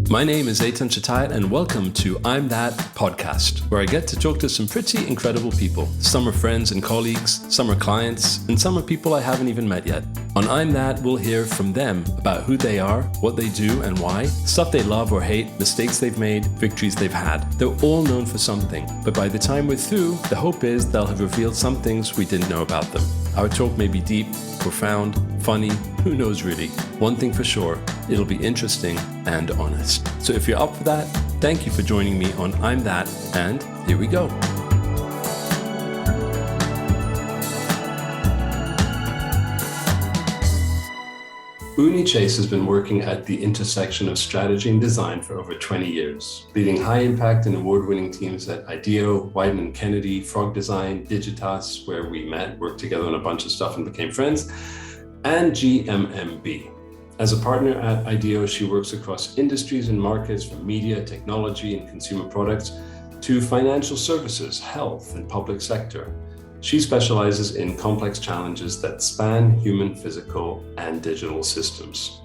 My name is Eitan Chatayat and welcome to I'm That podcast, where I get to talk to some pretty incredible people. Some are friends and colleagues, some are clients, and some are people I haven't even met yet. On I'm That, we'll hear from them about who they are, what they do and why, stuff they love or hate, mistakes they've made, victories they've had. They're all known for something, but by the time we're through, the hope is they'll have revealed some things we didn't know about them. Our talk may be deep, profound, funny, who knows really. One thing for sure, it'll be interesting and honest. So if you're up for that, thank you for joining me on I'm That, and here we go. Oonie Chase has been working at the intersection of strategy and design for over 20 years, leading high-impact and award-winning teams at IDEO, Wieden & Kennedy, Frog Design, Digitas, where we met, worked together on a bunch of stuff and became friends, and GMMB. As a partner at IDEO, she works across industries and markets from media, technology, and consumer products to financial services, health, and public sector. She specializes in complex challenges that span human, physical, and digital systems.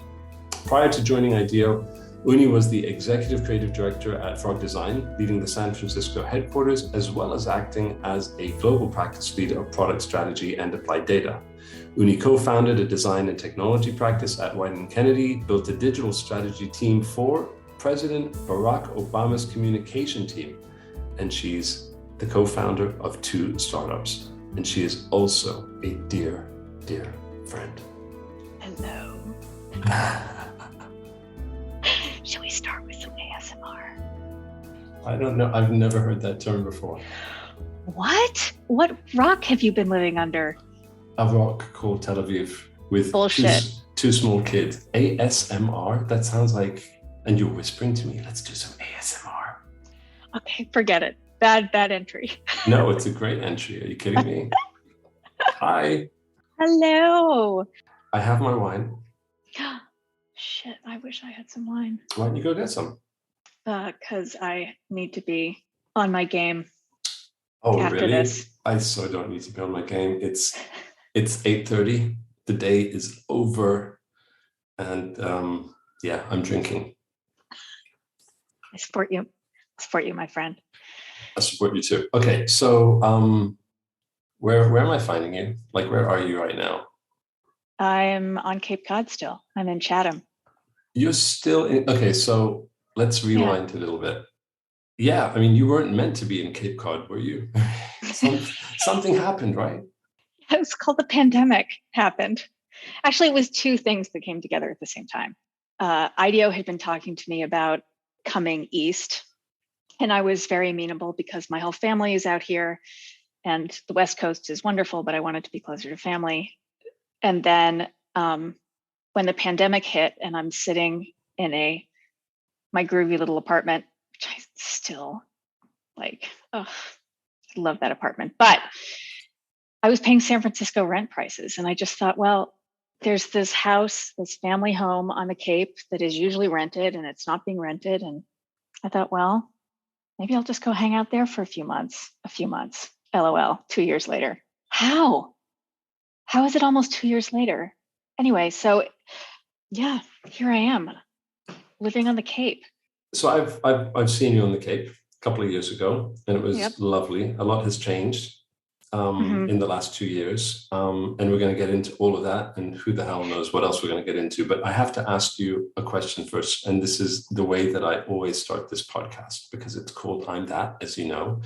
Prior to joining IDEO, Oonie was the executive creative director at Frog Design, leading the San Francisco headquarters, as well as acting as a global practice lead of product strategy and applied data. Oonie co-founded a design and technology practice at Wieden & Kennedy, built a digital strategy team for President Barack Obama's communication team, and she's the co-founder of 2 startups. And she is also a dear, dear friend. Hello. Shall we start with some ASMR? I don't know. I've never heard that term before. What? What rock have you been living under? A rock called Tel Aviv with two small kids. ASMR? That sounds like, and you're whispering to me, let's do some ASMR. Okay, forget it. Bad entry. No, it's a great entry. Are you kidding me? Hi. Hello. I have my wine. Shit, I wish I had some wine. Why don't you go get some? Because I need to be on my game. Oh, after really? This. I so don't need to be on my game. It's 8:30. The day is over. And yeah, I'm drinking. I support you. My friend. I support you too. Okay, so where am I finding you? Like, where are you right now? I'm on Cape Cod still. I'm in Chatham. You're still in, okay, so let's rewind a little bit. Yeah, I mean, you weren't meant to be in Cape Cod, were you? Something happened, right? It was called the pandemic happened. Actually, it was 2 things that came together at the same time. IDEO had been talking to me about coming east. And I was very amenable because my whole family is out here and the West Coast is wonderful, but I wanted to be closer to family. And then when the pandemic hit and I'm sitting in my groovy little apartment, which I still like, I love that apartment, but I was paying San Francisco rent prices. And I just thought, well, there's this house, this family home on the Cape that is usually rented and it's not being rented. And I thought, well, maybe I'll just go hang out there for a few months, LOL, 2 years later. How is it almost 2 years later? Anyway, so yeah, here I am living on the Cape. So I've seen you on the Cape a couple of years ago and it was lovely. A lot has changed in the last 2 years. And we're going to get into all of that and who the hell knows what else we're going to get into. But I have to ask you a question first. And this is the way that I always start this podcast because it's called I'm That, as you know.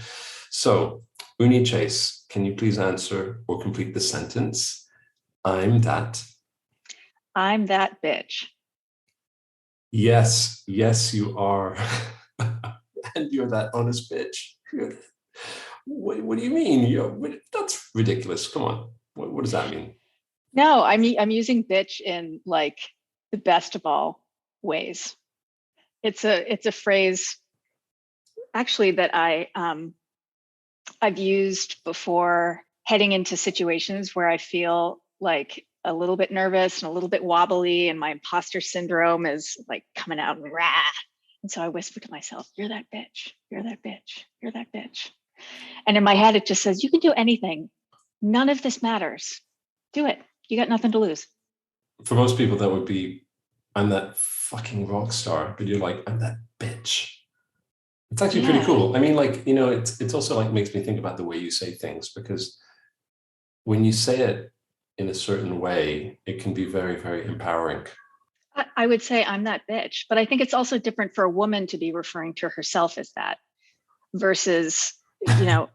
So, Oonie Chase, can you please answer or complete the sentence? I'm that. I'm that bitch. Yes, you are. And you're that honest bitch. What do you mean? That's ridiculous. Come on. What does that mean? No, I'm using bitch in like the best of all ways. It's a phrase actually that I've used before heading into situations where I feel like a little bit nervous and a little bit wobbly and my imposter syndrome is like coming out and rah. And so I whisper to myself, you're that bitch, you're that bitch, you're that bitch. And in my head, it just says, you can do anything. None of this matters. Do it. You got nothing to lose. For most people, that would be I'm that fucking rock star, but you're like, I'm that bitch. It's actually pretty Yeah. cool. I mean, like, you know, it's also like makes me think about the way you say things, because when you say it in a certain way, it can be very, very empowering. I would say I'm that bitch, but I think it's also different for a woman to be referring to herself as that versus, you know,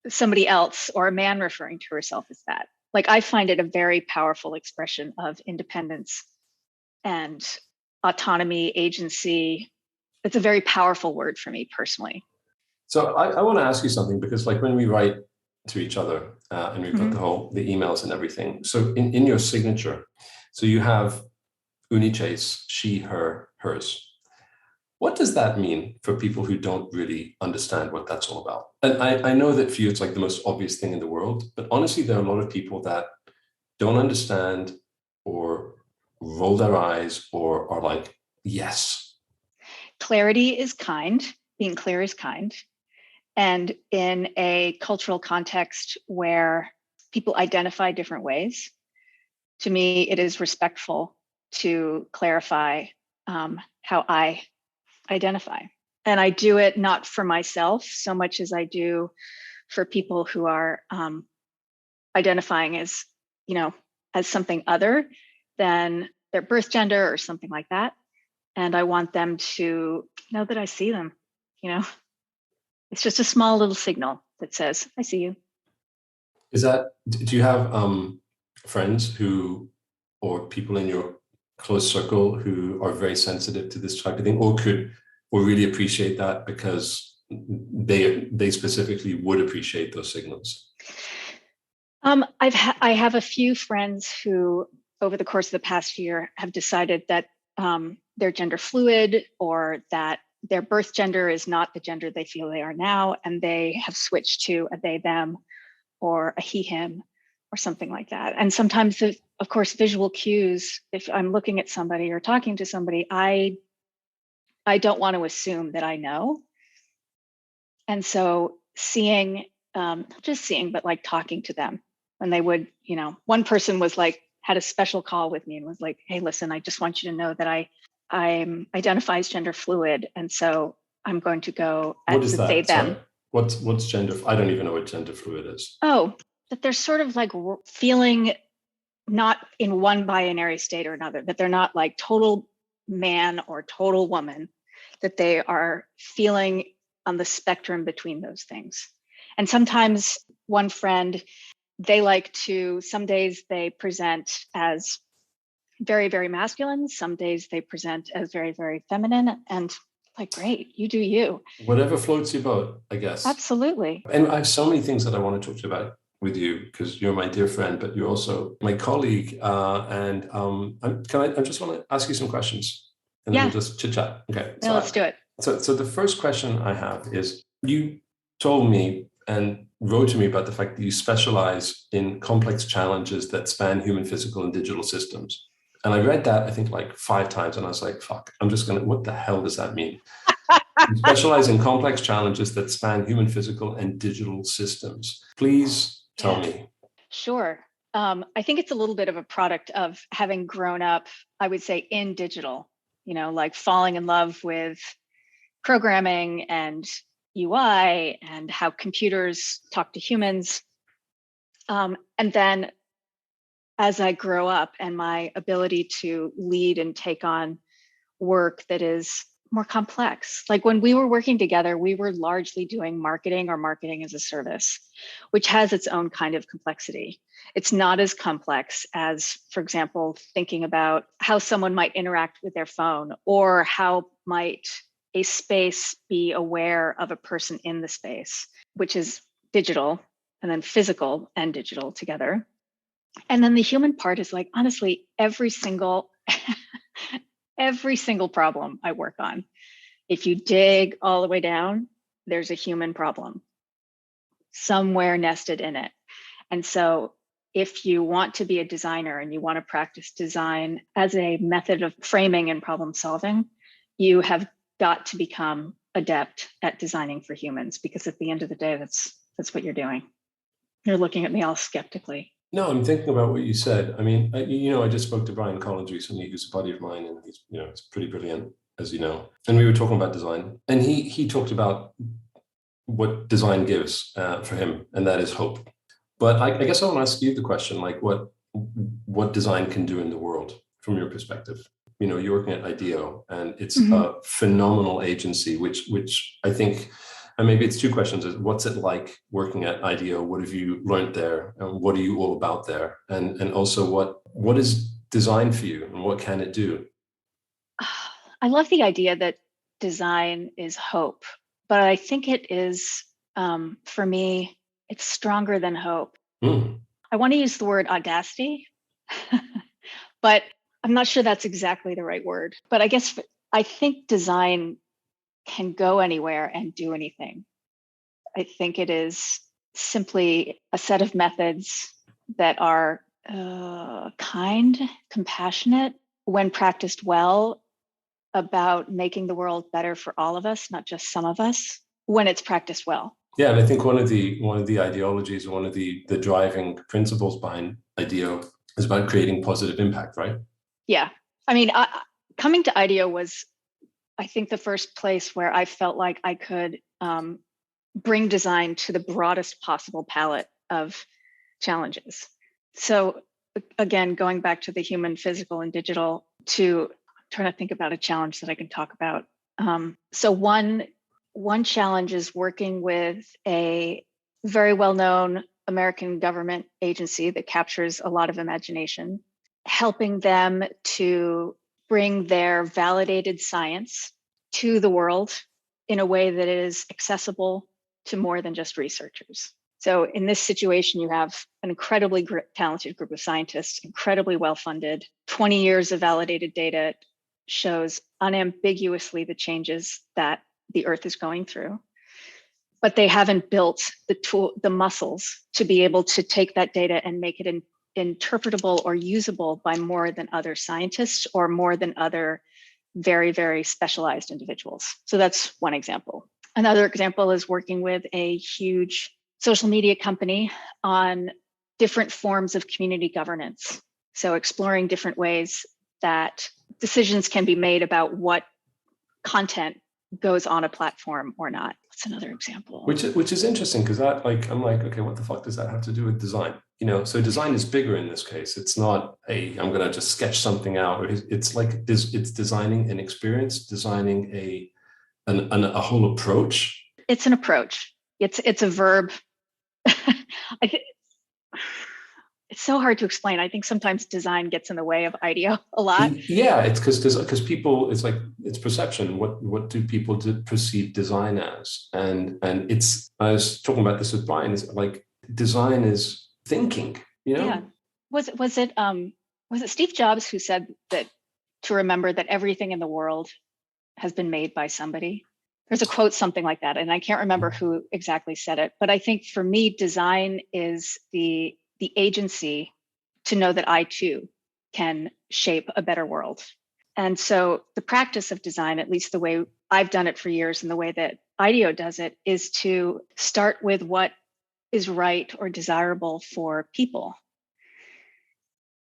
somebody else or a man referring to herself as that. Like I find it a very powerful expression of independence and autonomy, agency. It's a very powerful word for me personally. So I want to ask you something, because like when we write to each other and we put Mhm. the emails and everything. So in your signature, so you have Oonie Chase, she, her, hers. What does that mean for people who don't really understand what that's all about? And I know that for you, it's like the most obvious thing in the world, but honestly, there are a lot of people that don't understand or roll their eyes or are like, yes. Clarity is kind, being clear is kind. And in a cultural context where people identify different ways, to me, it is respectful to clarify how I identify. And I do it not for myself so much as I do for people who are identifying as, you know, as something other than their birth gender or something like that. And I want them to know that I see them, you know, it's just a small little signal that says, I see you. Is that, do you have friends who, or people in your close circle who are very sensitive to this type of thing, or could, or really appreciate that because they specifically would appreciate those signals? I have a few friends who, over the course of the past year, have decided that they're gender fluid or that their birth gender is not the gender they feel they are now, and they have switched to a they them or a he him or something like that. And sometimes, of course, visual cues. If I'm looking at somebody or talking to somebody, I don't want to assume that I know, and so seeing, not just seeing, but like talking to them when they would, you know, one person was like, had a special call with me and was like, hey, listen, I just want you to know that I'm identify as gender fluid. And so I'm going to go What at is the they, that? Sorry. them. What's gender? I don't even know what gender fluid is. Oh, that they're sort of like feeling not in one binary state or another, that they're not like total man or total woman, that they are feeling on the spectrum between those things. And sometimes one friend, they like to, some days they present as very, very masculine. Some days they present as very, very feminine. And like, great, you do you. Whatever floats your boat, I guess. Absolutely. And I have so many things that I want to talk to you about with you, because you're my dear friend, but you're also my colleague. I just want to ask you some questions, and then we'll Yeah, just chit chat. Okay. no, let's do it. So the first question I have is, you told me and wrote to me about the fact that you specialize in complex challenges that span human, physical, and digital systems. And I read that, I think, like 5 times, and I was like, fuck, what the hell does that mean? You specialize in complex challenges that span human, physical, and digital systems. Please tell Yeah, me. sure. I think it's a little bit of a product of having grown up, I would say, in digital, you know, like falling in love with programming and UI and how computers talk to humans. And then as I grow up and my ability to lead and take on work that is more complex. Like when we were working together, we were largely doing marketing or marketing as a service, which has its own kind of complexity. It's not as complex as, for example, thinking about how someone might interact with their phone or how might a space be aware of a person in the space, which is digital and then physical and digital together. And then the human part is like, honestly, every single problem I work on, if you dig all the way down, there's a human problem somewhere nested in it. And so if you want to be a designer and you want to practice design as a method of framing and problem solving, you have got to become adept at designing for humans, because at the end of the day, that's what you're doing. You're looking at me all skeptically. No, I'm thinking about what you said. I mean, I just spoke to Brian Collins recently, who's a buddy of mine, and he's pretty brilliant, as you know. And we were talking about design, and he talked about what design gives for him, and that is hope. But I guess I want to ask you the question, like what design can do in the world from your perspective. You're working at IDEO, and it's Mhm. a phenomenal agency, which I think, and maybe it's two questions: is what's it like working at IDEO? What have you learned there, and what are you all about there? And also, what is design for you, and what can it do? I love the idea that design is hope, but I think it is, for me, it's stronger than hope. Mm. I want to use the word audacity, but I'm not sure that's exactly the right word. But I think design can go anywhere and do anything. I think it is simply a set of methods that are kind, compassionate, when practiced well, about making the world better for all of us, not just some of us, when it's practiced well. Yeah, and I think one of the ideologies, one of the driving principles behind IDEO is about creating positive impact, right? Yeah. I mean, coming to IDEO was, I think, the first place where I felt like I could bring design to the broadest possible palette of challenges. So, again, going back to the human, physical, and digital, to trying to think about a challenge that I can talk about. So one challenge is working with a very well-known American government agency that captures a lot of imagination, helping them to bring their validated science to the world in a way that is accessible to more than just researchers. So in this situation, you have an incredibly talented group of scientists, incredibly well-funded. 20 years of validated data shows unambiguously the changes that the Earth is going through. But they haven't built the muscles to be able to take that data and make it interpretable or usable by more than other scientists or more than other very, very specialized individuals. So that's one example. Another example is working with a huge social media company on different forms of community governance. So exploring different ways that decisions can be made about what content goes on a platform or not. That's another example. Which is interesting because that, like, I'm like, okay, what the fuck does that have to do with design? So design is bigger in this case. It's not I'm gonna just sketch something out. It's like this. It's designing an experience, designing a whole approach. It's an approach. It's a verb. I think it's so hard to explain. I think sometimes design gets in the way of IDEO a lot. Yeah, it's because people, it's like, it's perception. What do people perceive design as? And it's, I was talking about this with Brian. Is like design is thinking. Yeah. Was it Steve Jobs who said that to remember that everything in the world has been made by somebody? There's a quote, something like that, and I can't remember who exactly said it. But I think for me, design is the agency to know that I too can shape a better world. And so the practice of design, at least the way I've done it for years and the way that IDEO does it, is to start with what is right or desirable for people.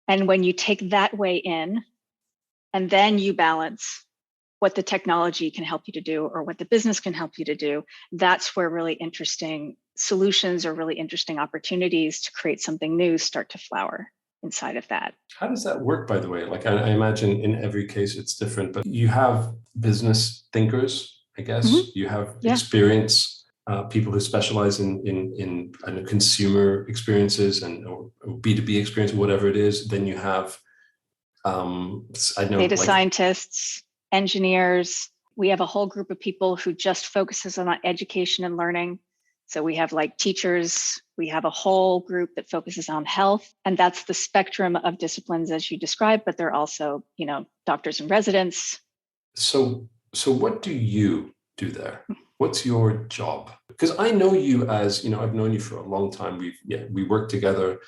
And when you take that way in, and then you balance what the technology can help you to do or what the business can help you to do, that's where really interesting solutions or really interesting opportunities to create something new start to flower inside of that. How does that work, by the way? Like, I imagine in every case it's different, but you have business thinkers, I guess. Mm-hmm. You have Yeah. experience, people who specialize in consumer experiences or B2B experience, whatever it is. Then you have, I know, data scientists, engineers. We have a whole group of people who just focuses on education and learning. So we have like teachers, we have a whole group that focuses on health, and that's the spectrum of disciplines as you described, but they're also, doctors and residents. So what do you do there? What's your job? Because I know you as, I've known you for a long time. We worked together.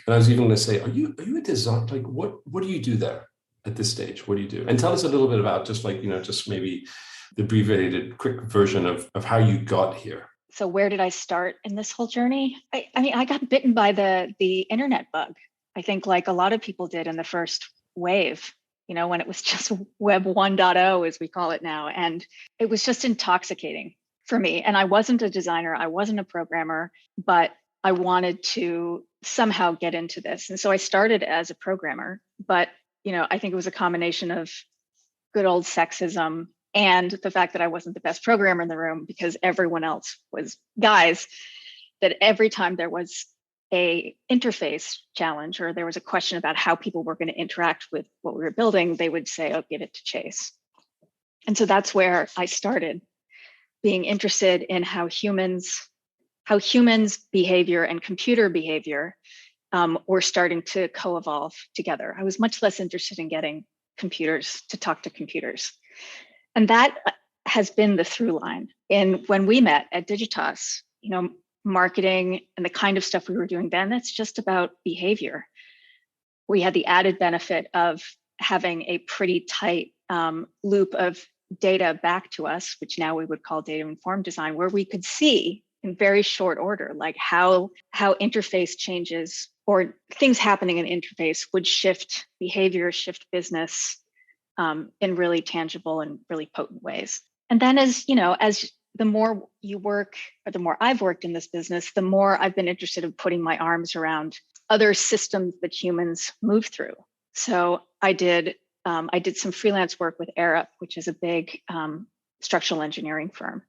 And I was even going to say, are you a designer? Like, what do you do there at this stage? What do you do? And tell us a little bit about just like, just maybe the abbreviated quick version of how you got here. So where did I start in this whole journey? I mean, I got bitten by the internet bug. I think like a lot of people did in the first wave, when it was just Web 1.0, as we call it now. And it was just intoxicating for me. And I wasn't a designer, I wasn't a programmer, but I wanted to somehow get into this. And so I started as a programmer, but I think it was a combination of good old sexism and the fact that I wasn't the best programmer in the room because everyone else was guys, that every time there was a interface challenge or there was a question about how people were going to interact with what we were building, they would say, oh, give it to Chase. And so that's where I started being interested in how humans behavior and computer behavior were starting to co-evolve together. I was much less interested in getting computers to talk to computers. And that has been the through line. And when we met at Digitas, marketing and the kind of stuff we were doing then, that's just about behavior. We had the added benefit of having a pretty tight loop of data back to us, which now we would call data-informed design, where we could see in very short order, like how interface changes or things happening in interface would shift behavior, shift business in really tangible and really potent ways. And then as the more you work, or the more I've worked in this business, the more I've been interested in putting my arms around other systems that humans move through. So I did some freelance work with Arup, which is a big structural engineering firm.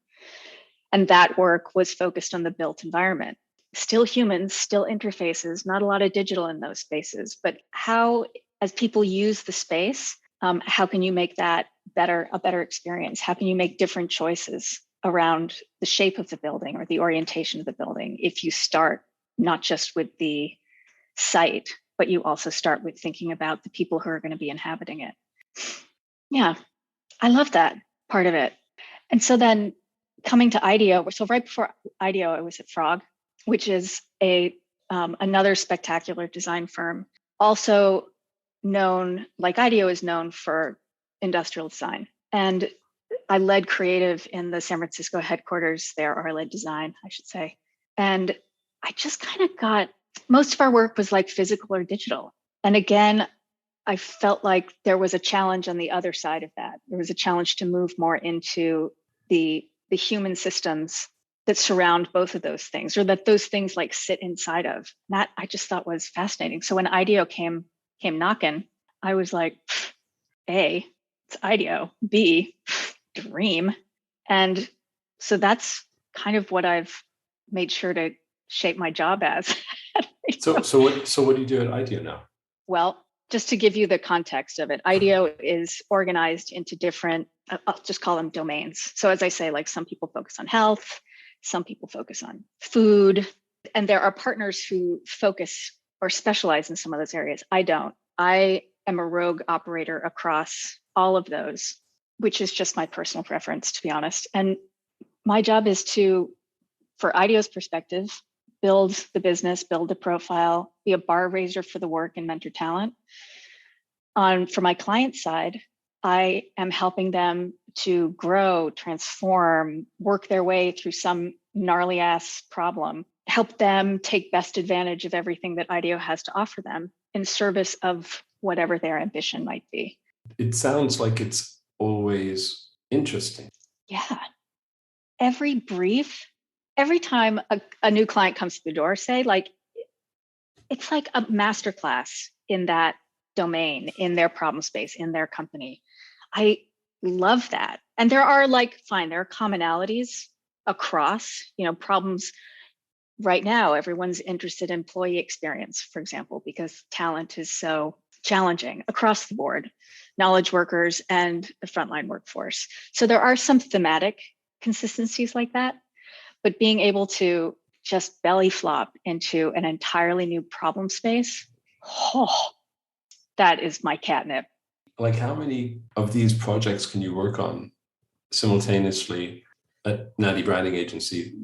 And that work was focused on the built environment. Still humans, still interfaces, not a lot of digital in those spaces, but how, as people use the space, how can you make that a better experience? How can you make different choices around the shape of the building or the orientation of the building if you start not just with the site, but you also start with thinking about the people who are going to be inhabiting it? Yeah, I love that part of it. And so then coming to IDEO, so right before IDEO, I was at Frog, which is another spectacular design firm, also known, like IDEO is known for industrial design. And I led creative in the San Francisco headquarters there, or I led design, I should say. And I just kind of most of our work was like physical or digital. And again, I felt like there was a challenge on the other side of that. There was a challenge to move more into the human systems that surround both of those things, or that those things like sit inside of. That I just thought was fascinating. So when IDEO came knocking, I was like, A, it's IDEO. B, dream. And so that's kind of what I've made sure to shape my job as. So what do you do at IDEO now? Well, just to give you the context of it, IDEO is organized into different, I'll just call them domains. So as I say, like some people focus on health, some people focus on food, and there are partners who focus or specialize in some of those areas. I don't. I am a rogue operator across all of those, which is just my personal preference, to be honest. And my job is to, for IDEO's perspective, build the business, build the profile, be a bar raiser for the work and mentor talent. For my client side, I am helping them to grow, transform, work their way through some gnarly ass problem, help them take best advantage of everything that IDEO has to offer them in service of whatever their ambition might be. It sounds like it's always interesting. Yeah. Every time a new client comes to the door, say, like, it's like a masterclass in that domain, in their problem space, in their company. I love that. And there are there are commonalities across, problems. Right now, everyone's interested in employee experience, for example, because talent is so challenging across the board, knowledge workers and the frontline workforce. So there are some thematic consistencies like that, but being able to just belly flop into an entirely new problem space, that is my catnip. Like, how many of these projects can you work on simultaneously at Natty Branding Agency?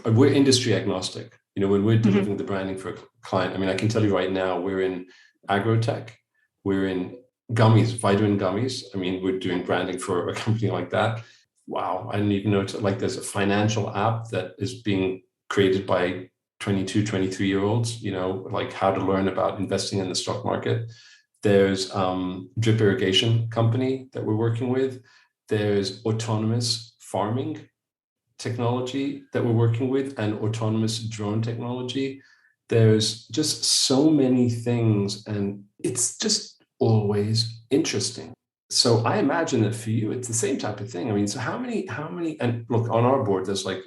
We're industry agnostic. When we're delivering the branding for a client, I mean, I can tell you right now, we're in agrotech, we're in gummies, vitamin gummies. I mean, we're doing branding for a company like that. Wow, I didn't even know like there's a financial app that is being created by 22, 23-year-olds, like how to learn about investing in the stock market. There's drip irrigation company that we're working with. There's autonomous farming technology that we're working with and autonomous drone technology. There's just so many things, and it's just always interesting. So I imagine that for you, it's the same type of thing. I mean, so how many, and look, on our board, there's like,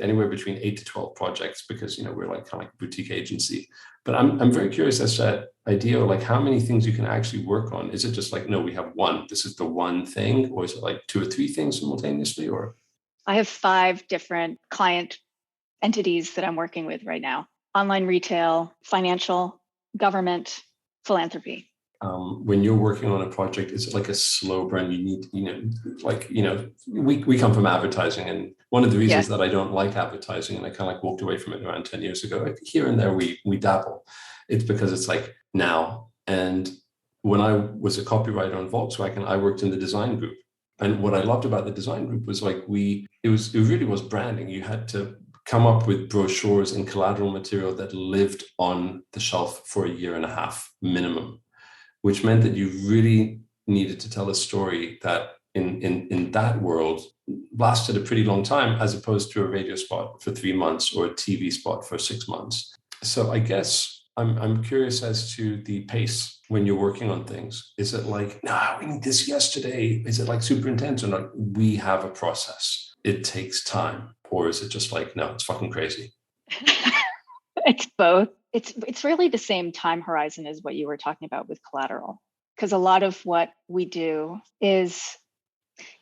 anywhere between 8 to 12 projects because, we're like kind of like a boutique agency. But I'm very curious as to IDEO, like how many things you can actually work on. Is it just like, no, we have one, this is the one thing, or is it like 2 or 3 things simultaneously, or? I have 5 different client entities that I'm working with right now: online retail, financial, government, philanthropy. When you're working on a project, is it like a slow burn? You need, we come from advertising, and one of the Yeah. reasons that I don't like advertising, and I kind of like walked away from it around 10 years ago, like here and there we dabble. It's because it's like now. And when I was a copywriter on Volkswagen, I worked in the design group. And what I loved about the design group was like it really was branding. You had to come up with brochures and collateral material that lived on the shelf for a year and a half minimum, which meant that you really needed to tell a story that in that world lasted a pretty long time, as opposed to a radio spot for 3 months or a TV spot for 6 months. So I guess I'm curious as to the pace when you're working on things. Is it like, nah, we need this yesterday? Is it like super intense, or like we have a process, it takes time? Or is it just like, no, it's fucking crazy? It's both. It's really the same time horizon as what you were talking about with collateral. Because a lot of what we do is,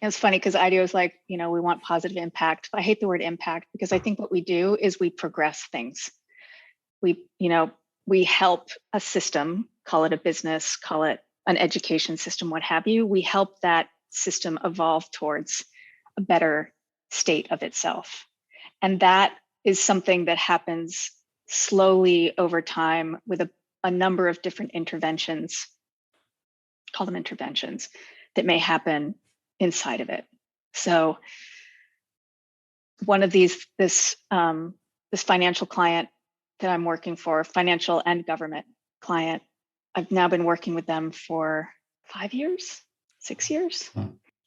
it's funny because IDEO is like, we want positive impact. I hate the word impact because I think what we do is we progress things. We help a system, call it a business, call it an education system, what have you. We help that system evolve towards a better state of itself. And that is something that happens slowly over time with a number of different interventions, call them interventions, that may happen inside of it. So one of this financial client that I'm working for, financial and government client, I've now been working with them for 5 years, 6 years.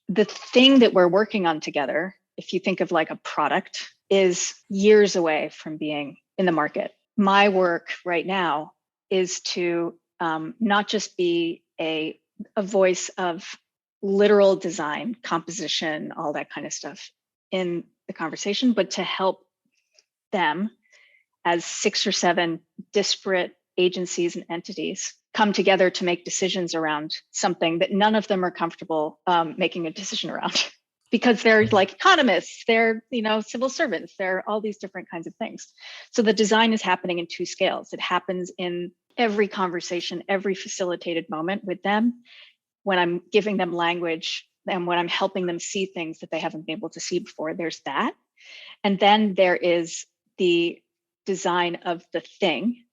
The thing that we're working on together, if you think of like a product, is years away from being in the market. My work right now is to not just be a voice of literal design, composition, all that kind of stuff in the conversation, but to help them as 6 or 7 disparate agencies and entities come together to make decisions around something that none of them are comfortable making a decision around. Because they're like economists, they're civil servants, they're all these different kinds of things. So the design is happening in 2 scales. It happens in every conversation, every facilitated moment with them, when I'm giving them language and when I'm helping them see things that they haven't been able to see before. There's that. And then there is the design of the thing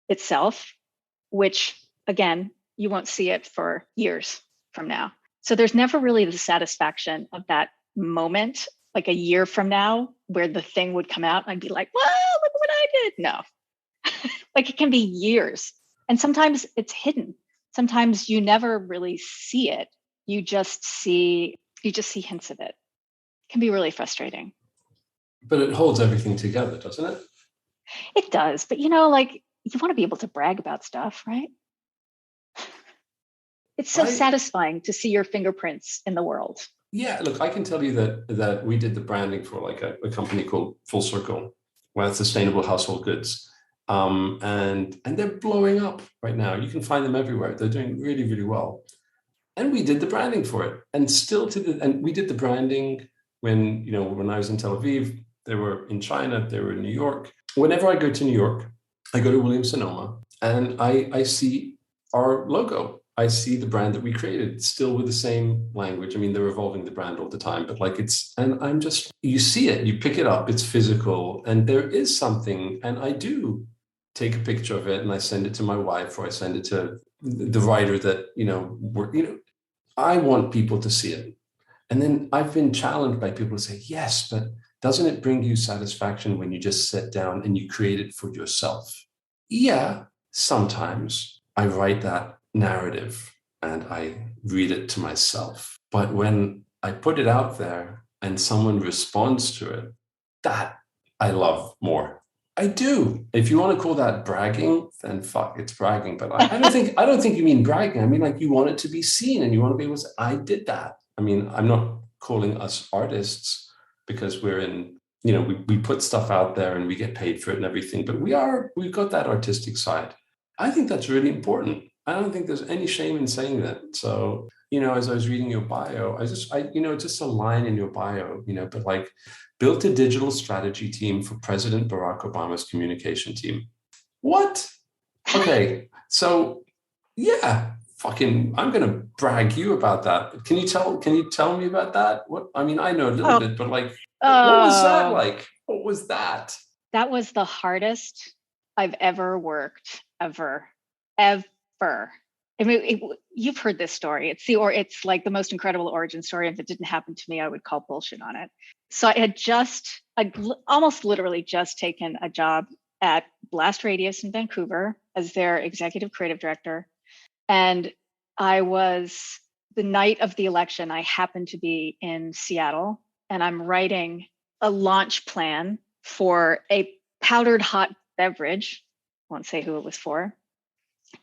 itself, which again, you won't see it for years from now. So there's never really the satisfaction of that moment, like a year from now, where the thing would come out and I'd be like, whoa, look what I did. No, like it can be years. And sometimes it's hidden. Sometimes you never really see it. You just see hints of it. It can be really frustrating. But it holds everything together, doesn't it? It does. But like you want to be able to brag about stuff, right? It's so satisfying to see your fingerprints in the world. Yeah, look, I can tell you that we did the branding for like a company called Full Circle, where it's sustainable household goods. And they're blowing up right now. You can find them everywhere. They're doing really, really well. And we did the branding for it. And and we did the branding when I was in Tel Aviv, they were in China, they were in New York. Whenever I go to New York, I go to Williams Sonoma and I see our logo. I see the brand that we created still with the same language. I mean, they're evolving the brand all the time, but like you see it, you pick it up, it's physical, and there is something. And I do take a picture of it and I send it to my wife, or I send it to the writer that, I want people to see it. And then I've been challenged by people who say, yes, but doesn't it bring you satisfaction when you just sit down and you create it for yourself? Yeah, sometimes I write that narrative and I read it to myself. But when I put it out there and someone responds to it, that I love more. I do. If you want to call that bragging, then fuck, it's bragging. But I don't think you mean bragging. I mean, like, you want it to be seen and you want to be able to say, I did that. I mean, I'm not calling us artists because we're in, we put stuff out there and we get paid for it and everything, but we've got that artistic side. I think that's really important. I don't think there's any shame in saying that. So, as I was reading your bio, just a line in your bio, but like, built a digital strategy team for President Barack Obama's communication team. What? Okay, so yeah, fucking, I'm gonna brag you about that. Can you tell me about that? What, I mean, I know a little bit, but like, what was that like? What was that? That was the hardest I've ever worked, ever. I mean, you've heard this story. It's like the most incredible origin story. If it didn't happen to me, I would call bullshit on it. So I almost literally just taken a job at Blast Radius in Vancouver as their executive creative director. And the night of the election, I happened to be in Seattle, and I'm writing a launch plan for a powdered hot beverage. I won't say who it was for.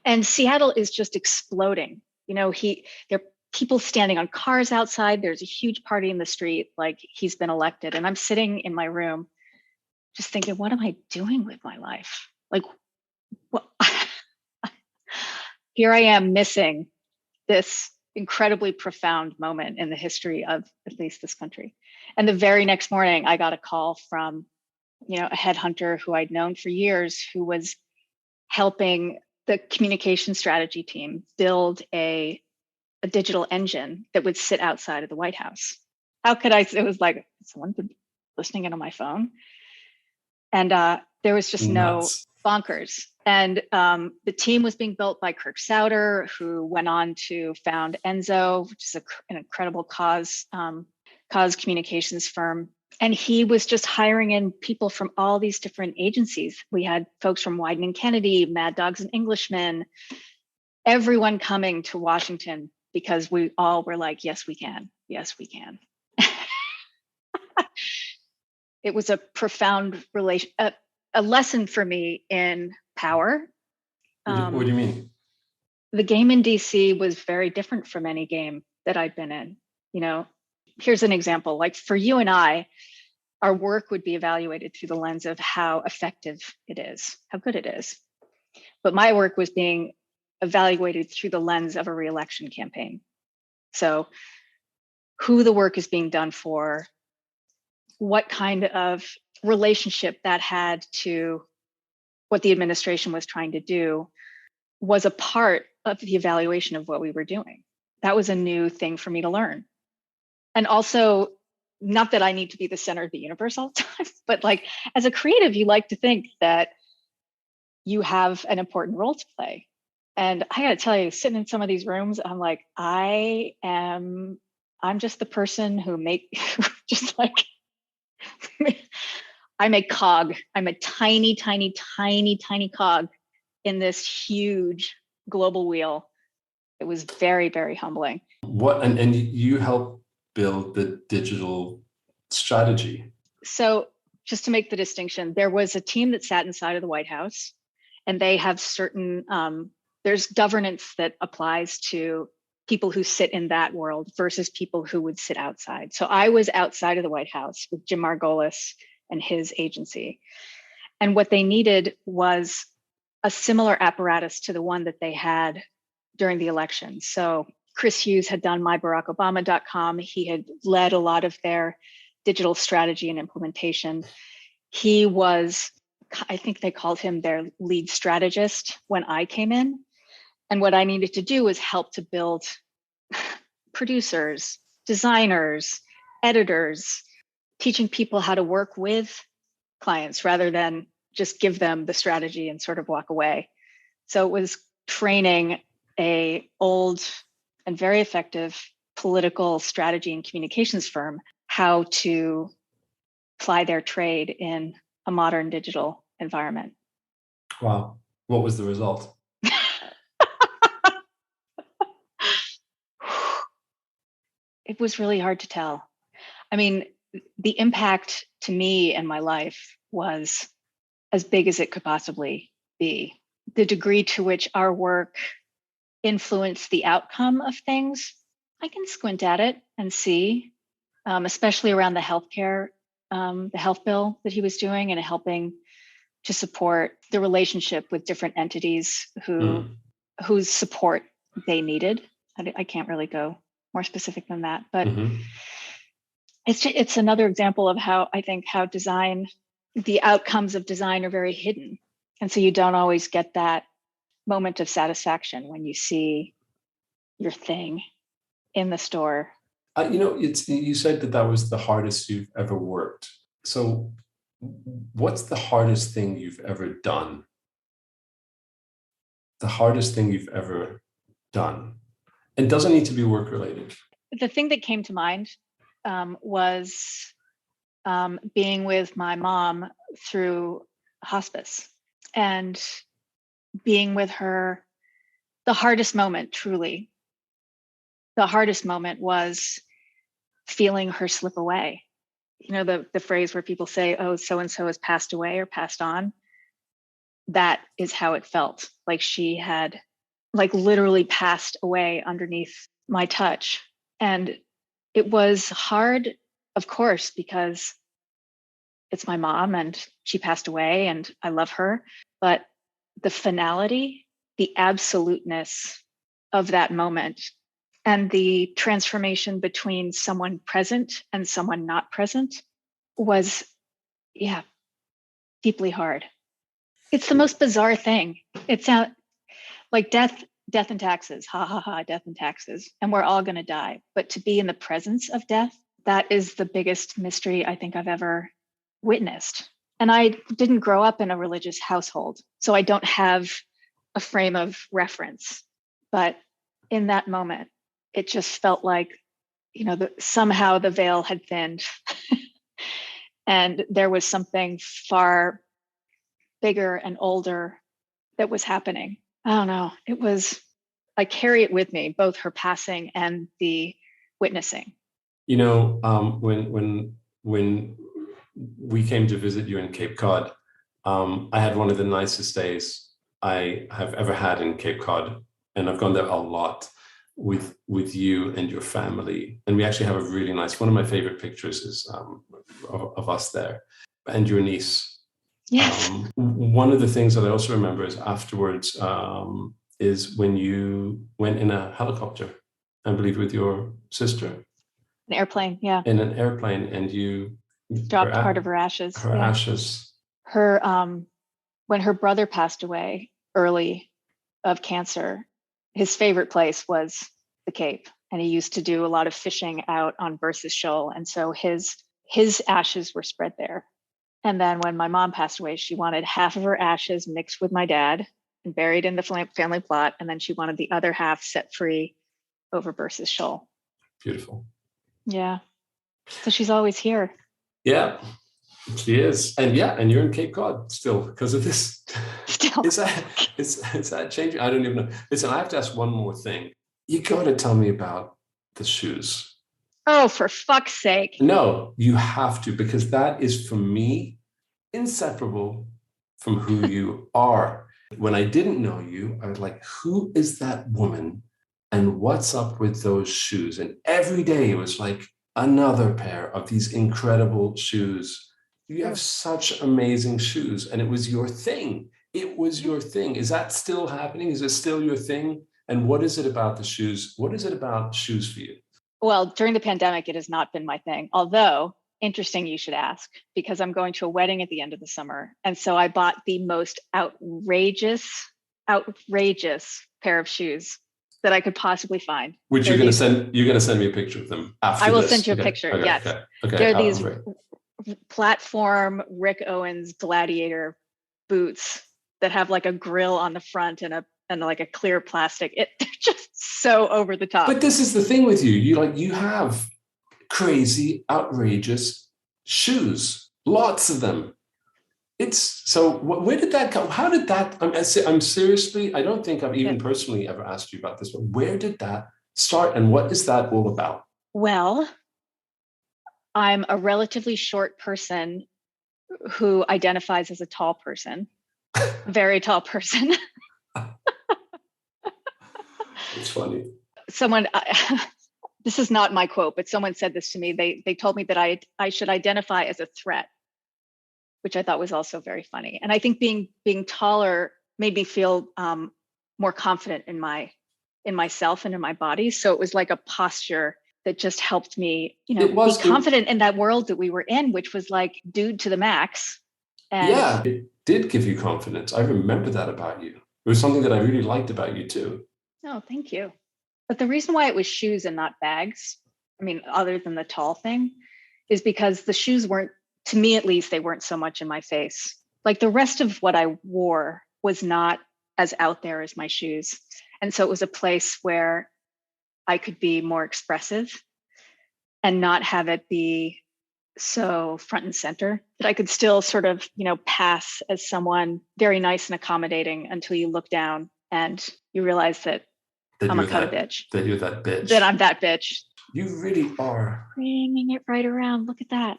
And Seattle is just exploding. There are people standing on cars outside. There's a huge party in the street, like he's been elected. And I'm sitting in my room just thinking, what am I doing with my life? Like, what? Here I am missing this incredibly profound moment in the history of at least this country. And the very next morning, I got a call from, a headhunter who I'd known for years, who was helping the communication strategy team build a digital engine that would sit outside of the White House. It was like, someone been listening into my phone? And there was just Nuts. No bonkers. And the team was being built by Kirk Souder, who went on to found Enzo, which is an incredible cause communications firm. And he was just hiring in people from all these different agencies. We had folks from Wyden and Kennedy, Mad Dogs and Englishmen, everyone coming to Washington because we all were like, yes, we can. Yes, we can. It was a profound a lesson for me in power. What do you mean? The game in DC was very different from any game that I'd been in. Here's an example. Like, for you and I, our work would be evaluated through the lens of how effective it is, how good it is. But my work was being evaluated through the lens of a re-election campaign. So who the work is being done for, what kind of relationship that had to what the administration was trying to do, was a part of the evaluation of what we were doing. That was a new thing for me to learn. And also, not that I need to be the center of the universe all the time, but like, as a creative, you like to think that you have an important role to play. And I gotta tell you, sitting in some of these rooms, I'm like, I'm just the person who just like, I'm a cog. I'm a tiny, tiny, tiny, tiny cog in this huge global wheel. It was very, very humbling. And you helped build the digital strategy. So just to make the distinction, there was a team that sat inside of the White House, and they have certain, there's governance that applies to people who sit in that world versus people who would sit outside. So I was outside of the White House with Jim Margolis and his agency. And what they needed was a similar apparatus to the one that they had during the election. So Chris Hughes had done myBarackObama.com. He had led a lot of their digital strategy and implementation. He was, I think they called him their lead strategist when I came in. And what I needed to do was help to build producers, designers, editors, teaching people how to work with clients rather than just give them the strategy and sort of walk away. So it was training a old and very effective political strategy and communications firm how to ply their trade in a modern digital environment. Wow. What was the result? It was really hard to tell. I mean, the impact to me and my life was as big as it could possibly be. The degree to which our work influenced the outcome of things, I can squint at it and see, especially around the health bill that he was doing and helping to support the relationship with different entities whose support they needed. I can't really go more specific than that, but it's another example of how I think how design, the outcomes of design are very hidden. And so you don't always get that moment of satisfaction when you see your thing in the store. You said that was the hardest you've ever worked. So what's the hardest thing you've ever done? The hardest thing you've ever done. It doesn't need to be work related. The thing that came to mind was being with my mom through hospice and being with her. The hardest moment, truly, the hardest moment was feeling her slip away. You know, the phrase where people say, oh, so-and-so has passed away or passed on. That is how it felt. Like she had literally passed away underneath my touch. And it was hard, of course, because it's my mom and she passed away and I love her. But the finality, the absoluteness of that moment, and the transformation between someone present and someone not present was, deeply hard. It's the most bizarre thing. It's like death and taxes, ha ha ha, death and taxes, and we're all going to die. But to be in the presence of death, that is the biggest mystery I think I've ever witnessed. And I didn't grow up in a religious household, so I don't have a frame of reference. But in that moment, it just felt like, somehow the veil had thinned and there was something far bigger and older that was happening. I don't know. I carry it with me, both her passing and the witnessing. When we came to visit you in Cape Cod, I had one of the nicest days I have ever had in Cape Cod, and I've gone there a lot with you and your family. And we actually have a really nice, one of my favorite pictures is of us there and your niece. Yes. One of the things that I also remember is afterwards is when you went in a helicopter, I believe with your sister. An airplane, yeah. In an airplane, and you dropped part of her ashes. Her ashes. When her brother passed away early of cancer, his favorite place was the Cape, and he used to do a lot of fishing out on Versus Shoal, and so his ashes were spread there. And then when my mom passed away, she wanted half of her ashes mixed with my dad and buried in the family plot, and then she wanted the other half set free over Versus Shoal. Beautiful. Yeah. So she's always here. Yeah, she is. And you're in Cape Cod still because of this. Still. Is that changing? I don't even know. Listen, I have to ask one more thing. You got to tell me about the shoes. Oh, for fuck's sake. No, you have to, because that is, for me, inseparable from who you are. When I didn't know you, I was like, who is that woman? And what's up with those shoes? And every day it was like another pair of these incredible shoes. You have such amazing shoes, and it was your thing. It was your thing. Is that still happening? Is it still your thing? And what is it about the shoes? What is it about shoes for you? Well, during the pandemic, it has not been my thing. Although, interesting you should ask, because I'm going to a wedding at the end of the summer. And so I bought the most outrageous pair of shoes that I could possibly find. Which you're going to send me a picture of them after this. I will send you a picture, okay, yes. Okay. They're these platform Rick Owens Gladiator boots that have like a grill on the front and and like a clear plastic. They're just so over the top. But this is the thing with you. You have crazy, outrageous shoes, lots of them. Where did that come? How did that? I'm seriously, I don't think I've even personally ever asked you about this, but where did that start and what is that all about? Well, I'm a relatively short person who identifies as a tall person, very tall person. It's funny. Someone, this is not my quote, but someone said this to me. They told me that I should identify as a threat, which I thought was also very funny. And I think being taller made me feel more confident in myself and in my body. So it was like a posture that just helped me, be confident in that world that we were in, which was like dude to the max. And yeah, it did give you confidence. I remember that about you. It was something that I really liked about you too. Oh, thank you. But the reason why it was shoes and not bags, I mean, other than the tall thing, is because the shoes weren't, to me at least, they weren't so much in my face. Like the rest of what I wore was not as out there as my shoes. And so it was a place where I could be more expressive and not have it be so front and center, that I could still sort of, pass as someone very nice and accommodating until you look down and you realize that I'm a cut bitch. That you're that bitch. That I'm that bitch. You really are. Bringing it right around. Look at that.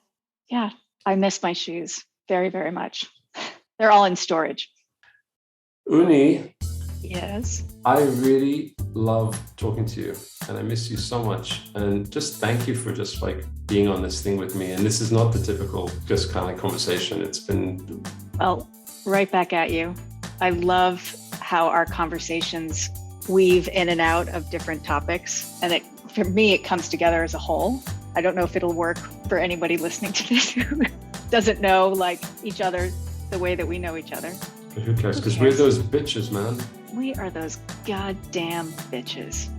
Yeah. I miss my shoes very, very much. They're all in storage. Oonie. Yes. I really love talking to you and I miss you so much. And just thank you for just like being on this thing with me. And this is not the typical just kind of like conversation. It's been... Well, right back at you. I love how our conversations weave in and out of different topics. And for me, it comes together as a whole. I don't know if it'll work for anybody listening to this who doesn't know like each other the way that we know each other. Who cares? Because we're those bitches, man. We are those goddamn bitches.